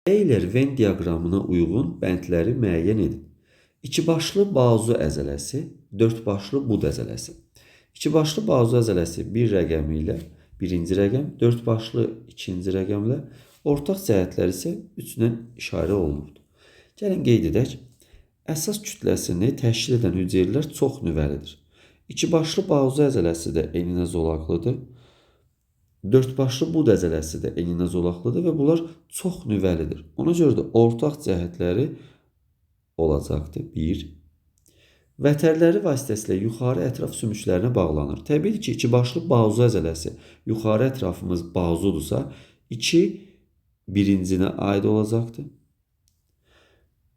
Euler-Venn diaqramına uyğun bəndləri müəyyən edin. İki başlı bazu əzələsi, dörd başlı bud əzələsi. İki başlı bazu əzələsi bir rəqəmi ilə birinci rəqəm, dörd başlı ikinci rəqəmlə, ortaq cəhətlər isə 3-lə işarə olunubdur. Gəlin qeyd edək. Əsas kütləsini təşkil edən hüceyrələr çox nüvəlidir. İki başlı bazu əzələsi də eninə zolaqlıdır. Dörd başlı bud əzələsi də eninə zolaqlıdır və bunlar çox nüvəlidir. Ona görə də ortaq cəhətləri olacaqdır. 1. Vətərləri vasitəsilə yuxarı ətraf sümüklərinə bağlanır. Təbii ki, iki başlı bazu əzələsi yuxarı ətrafımız bazudursa, 2 birincinə aid olacaqdır.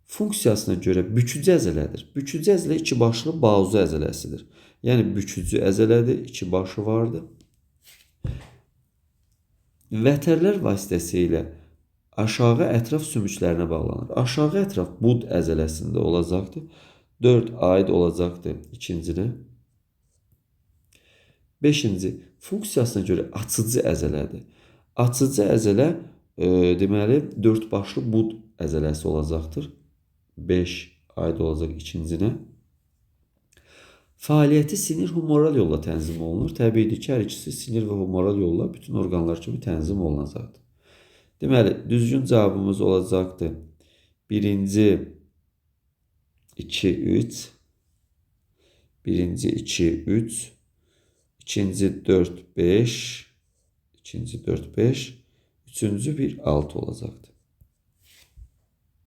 Funksiyasına görə bükücü əzələdir. Bükücü əzələ iki başlı bazu əzələsidir. Yəni bükücü əzələdir, iki başı vardır. Vətərlər vasitəsilə aşağı ətraf sümüklərinə bağlanır. Aşağı ətraf bud əzələsində olacaqdır. 4 aid olacaqdır ikincinə. 5-ci funksiyasına görə açıcı əzələdir. Açıcı əzələ deməli 4 başlı bud əzələsi olacaqdır. 5 aid olacaq ikincinə. Fəaliyyəti sinir humoral yolla tənzim olunur. Təbiidir ki, hər ikisi sinir və humoral yolla bütün orqanlar kimi tənzim olunacaqdır. Deməli, düzgün cavabımız olacaqdır. Birinci 2, 3. Birinci 2, 3. İkinci 4, 5. İkinci 4, 5. Üçüncü 1, 6 olacaqdır.